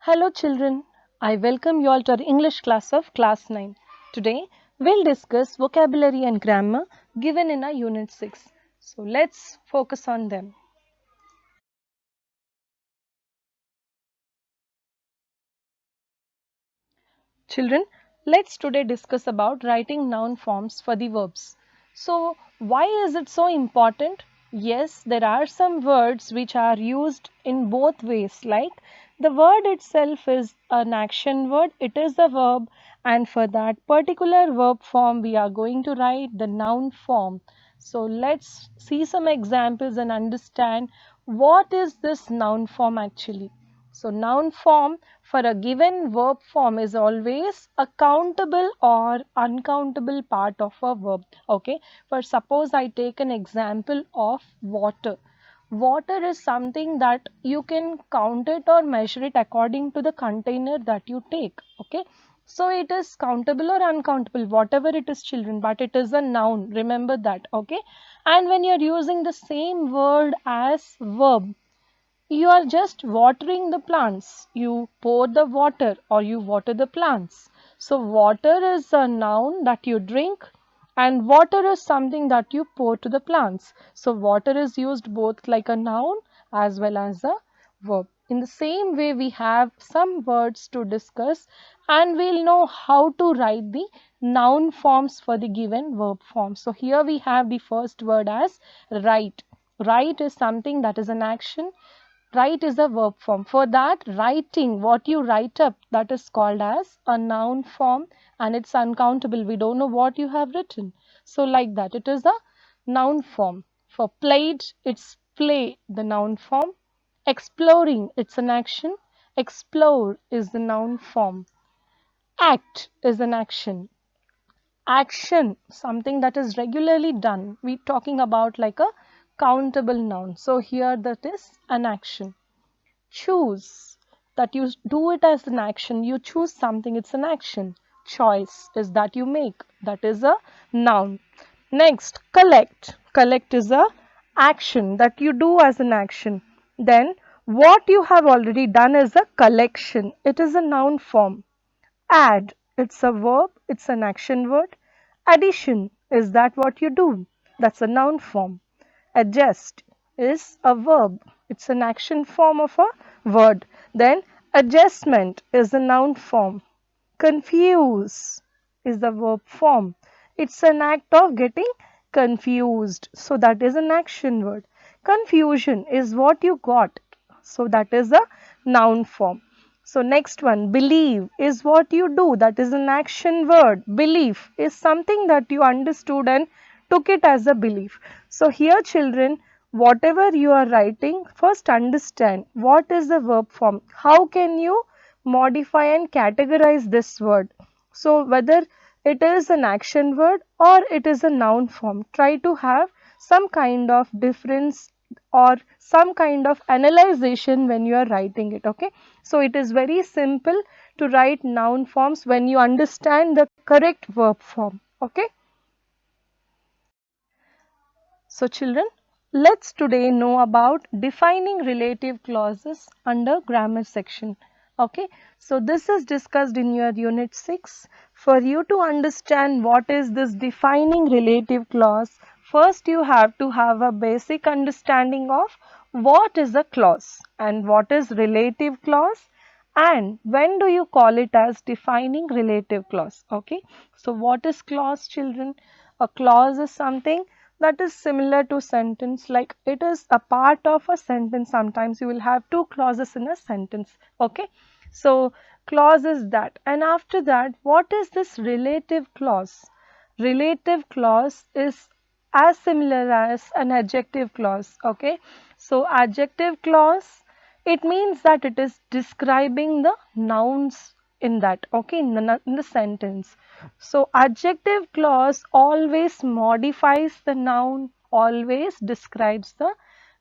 Hello children, I welcome you all to our English class of class 9. Today we'll discuss vocabulary and grammar given in our unit 6. So let's focus on them. Children, let's today discuss about writing noun forms for the verbs. So why is it so important? Yes, there are some words which are used in both ways, like the word itself is an action word, it is a verb, and for that particular verb form we are going to write the noun form. So let's see some examples and understand what is this noun form actually. So noun form for a given verb form is always a countable or uncountable part of a verb. Okay, for suppose I take an example of water. Water is something that you can count it or measure it according to the container that you take. Okay, so it is countable or uncountable, whatever it is children, but it is a noun, remember that. Okay, and when you're using the same word as verb, you are just watering the plants. You pour the water or you water the plants. So water is a noun that you drink and water is something that you pour to the plants. So water is used both like a noun as well as a verb. In the same way, we have some words to discuss and we'll know how to write the noun forms for the given verb form. So here we have the first word as write. Write is something that is an action. Write is a verb form. For that, writing, what you write up, that is called as a noun form and it's uncountable. We don't know what you have written. So like that, it is a noun form. For played, it's play, the noun form. Exploring, it's an action. Explore is the noun form. Act is an action. Action, something that is regularly done. We're talking about like a countable noun. So here that is an action. Choose, that you do it as an action. You choose something, it's an action. Choice is that you make, that is a noun. Next, collect. Collect is a action that you do as an action. Then what you have already done is a collection. It is a noun form. Add, it's a verb, it's an action word. Addition, is that what you do? That's a noun form. Adjust is a verb, it's an action form of a word. Then adjustment is a noun form. Confuse is the verb form. It's an act of getting confused. So that is an action word. Confusion is what you got. So that is a noun form. So next one, believe is what you do. That is an action word. Belief is something that you understood and took it as a belief. So here children, whatever you are writing, first understand what is the verb form. How can you modify and categorize this word? So whether it is an action word or it is a noun form, try to have some kind of difference or some kind of analyzation when you are writing it. Okay, so it is very simple to write noun forms when you understand the correct verb form. Okay, so children, let's today know about defining relative clauses under grammar section. Okay, so this is discussed in your unit 6. For you to understand what is this defining relative clause, first you have to have a basic understanding of what is a clause and what is relative clause and when do you call it as defining relative clause. Okay, so what is clause children? A clause is something that is similar to sentence, like it is a part of a sentence. Sometimes you will have two clauses in a sentence. Okay, so clause is that, and after that what is this relative clause? Relative clause is as similar as an adjective clause. Okay, so adjective clause, it means that it is describing the nouns in that, okay, in the sentence. So adjective clause always modifies the noun, always describes the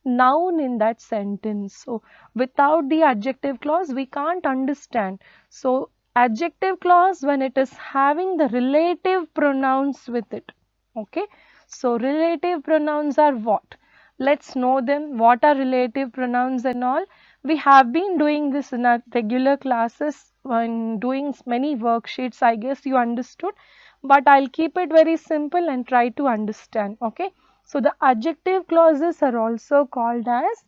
noun in that sentence. So without the adjective clause we can't understand. So adjective clause when it is having the relative pronouns with it. Okay, so relative pronouns are what? Let's know them. What are relative pronouns and all? We have been doing this in our regular classes when doing many worksheets. I guess you understood, but I'll keep it very simple and try to understand. Okay. So the adjective clauses are also called as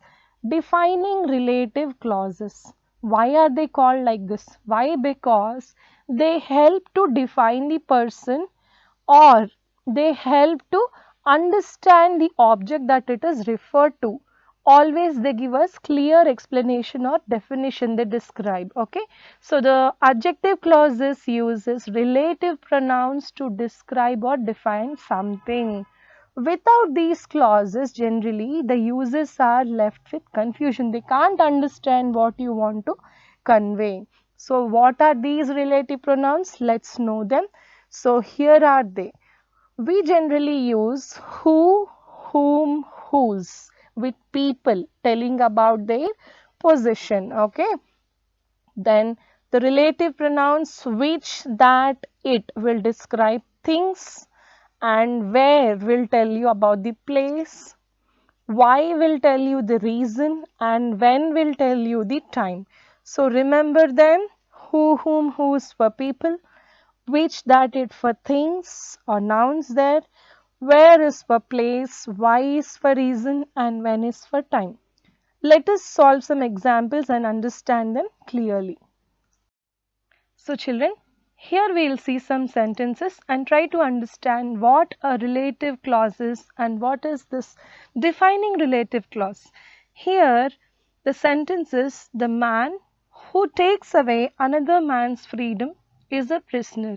defining relative clauses. Why are they called like this? Why? Because they help to define the person, or they help to understand the object that it is referred to. Always they give us clear explanation or definition they describe. Okay. So the adjective clauses uses relative pronouns to describe or define something. Without these clauses, generally the users are left with confusion. They can't understand what you want to convey. So what are these relative pronouns? Let's know them. So here are they. We generally use who, whom, whose with people telling about their position. Okay. Then the relative pronouns which, that, it will describe things, and where will tell you about the place, why will tell you the reason, and when will tell you the time. So remember them: who, whom, whose for people, which, that, it for things or nouns there, where is for place, why is for reason, and when is for time. Let us solve some examples and understand them clearly. So children, here we will see some sentences and try to understand what a relative clause is and what is this defining relative clause. Here the sentence is: the man who takes away another man's freedom is a prisoner.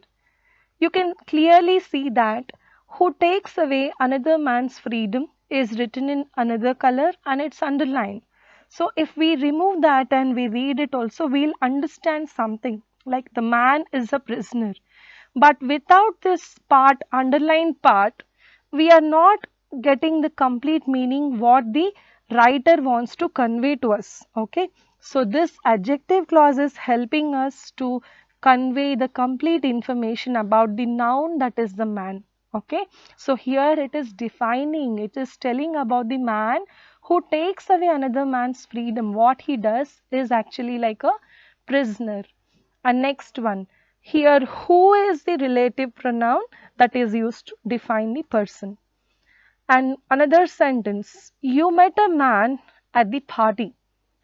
You can clearly see that who takes away another man's freedom is written in another color and it's underlined. So if we remove that and we read it also, we'll understand something like the man is a prisoner. But without this part, underlined part, we are not getting the complete meaning what the writer wants to convey to us. Okay. So this adjective clause is helping us to convey the complete information about the noun, that is the man. Okay. So here it is defining, it is telling about the man who takes away another man's freedom. What he does is actually like a prisoner. And next one, here who is the relative pronoun that is used to define the person. And another sentence, you met a man at the party.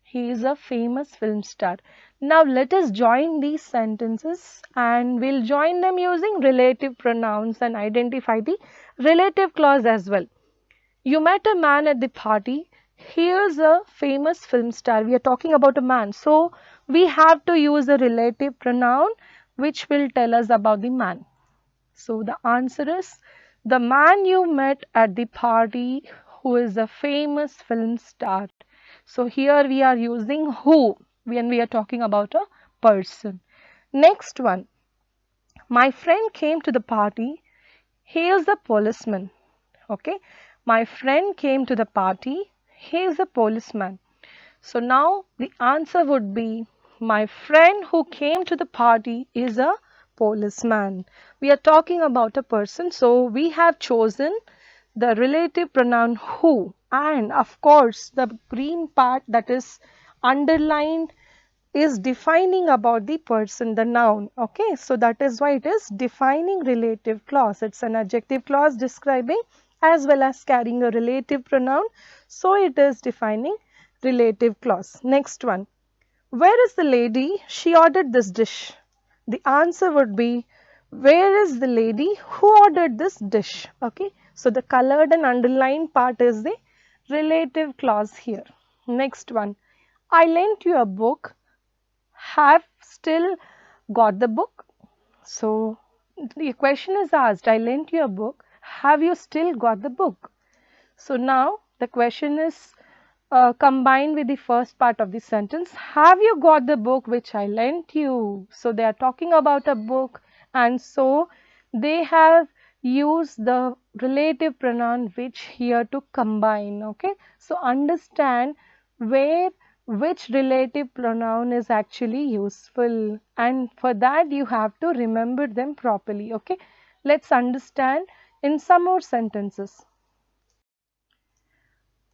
He is a famous film star. Now let us join these sentences and we'll join them using relative pronouns and identify the relative clause as well. You met a man at the party. He is a famous film star. We are talking about a man. So we have to use a relative pronoun which will tell us about the man. So the answer is the man you met at the party who is a famous film star. So here we are using who when we are talking about a person. Next one, my friend came to the party. He is a policeman. Okay, my friend came to the party. He is a policeman. So now the answer would be my friend who came to the party is a policeman. We are talking about a person, so we have chosen the relative pronoun who, and of course the green part that is underlined is defining about the person, the noun. Okay, so that is why it is defining relative clause. It's an adjective clause describing as well as carrying a relative pronoun. So it is defining relative clause. Next one, where is the lady? She ordered this dish. The answer would be where is the lady who ordered this dish? Okay, so the colored and underlined part is the relative clause here. Next one, I lent you a book. Have still got the book? So the question is asked, I lent you a book. Have you still got the book? So now the question is combined with the first part of the sentence. Have you got the book which I lent you? So they are talking about a book, and so they have used the relative pronoun which here to combine. Okay. So understand where which relative pronoun is actually useful, and for that you have to remember them properly. Okay. Let's understand in some more sentences.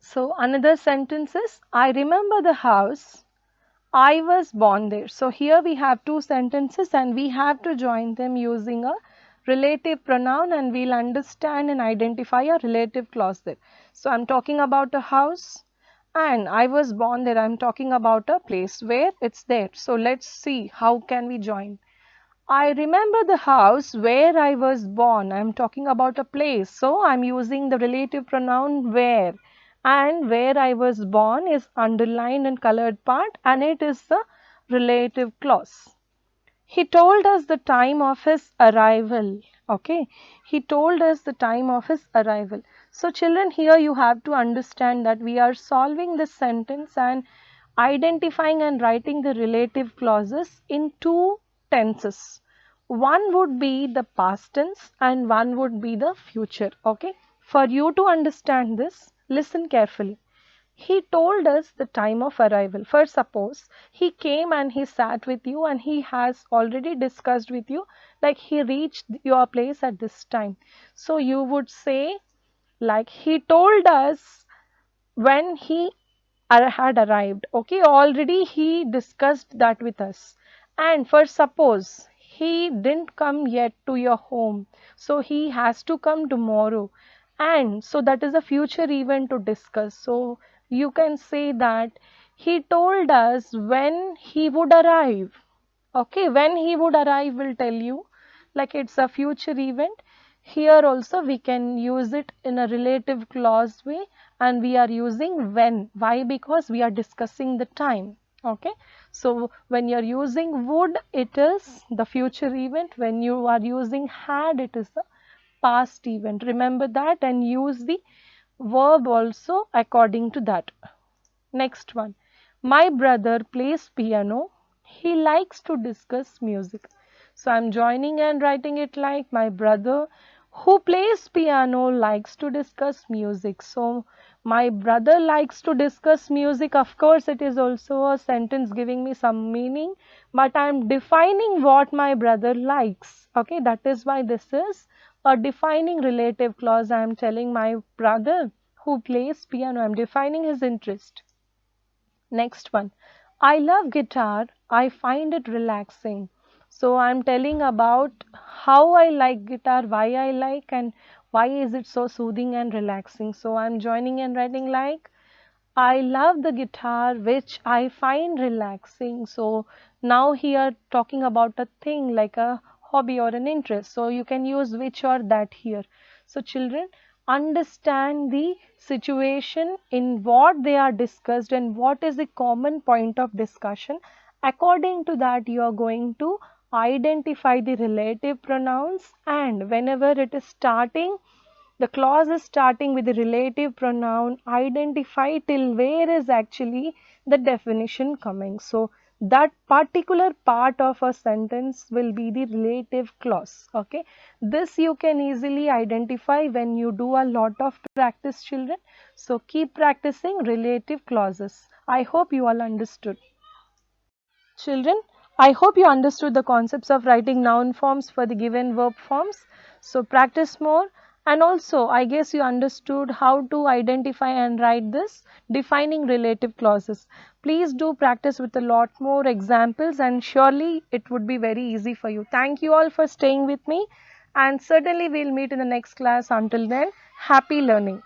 So another sentence is, I remember the house I was born there. So here we have two sentences and we have to join them using a relative pronoun, and we'll understand and identify a relative clause there. So I'm talking about a house and I was born there. I'm talking about a place where it's there. So let's see how can we join. I remember the house where I was born. I'm talking about a place. So I'm using the relative pronoun where. And where I was born is underlined and colored part, and it is the relative clause. He told us the time of his arrival. Okay. He told us the time of his arrival. So children, here you have to understand that we are solving this sentence and identifying and writing the relative clauses in two tenses. One would be the past tense and one would be the future. Okay. For you to understand this, listen carefully. He told us the time of arrival. First, suppose he came and he sat with you and he has already discussed with you, like he reached your place at this time. So you would say, like, he told us when he had arrived. Okay, already he discussed that with us. And for suppose he didn't come yet to your home, so he has to come tomorrow, and so that is a future event to discuss. So you can say that he told us when he would arrive. Okay, when he would arrive will tell you, like it's a future event. Here also we can use it in a relative clause way, and we are using when. Why? Because we are discussing the time. Okay, so when you are using would, it is the future event. When you are using had, it is the past event. Remember that and use the verb also according to that. Next one. My brother plays piano. He likes to discuss music. So I'm joining and writing it like my brother who plays piano likes to discuss music. So my brother likes to discuss music. Of course, it is also a sentence giving me some meaning, but I'm defining what my brother likes. Okay, that is why this is a defining relative clause. I'm telling my brother who plays piano. I'm defining his interest. Next one. I love guitar. I find it relaxing. So I'm telling about how I like guitar, why I like, and why is it so soothing and relaxing. So I'm joining and writing like I love the guitar which I find relaxing. So now here talking about a thing like a hobby or an interest. So you can use which or that here. So children, understand the situation in what they are discussed and what is the common point of discussion. According to that, you are going to identify the relative pronouns, and whenever it is starting, the clause is starting with the relative pronoun, identify till where is actually the definition coming. So that particular part of a sentence will be the relative clause. Okay, this you can easily identify when you do a lot of practice, children. So keep practicing relative clauses. I hope you all understood. Children, I hope you understood the concepts of writing noun forms for the given verb forms. So practice more, and also I guess you understood how to identify and write this defining relative clauses. Please do practice with a lot more examples and surely it would be very easy for you. Thank you all for staying with me, and certainly we'll meet in the next class. Until then, happy learning.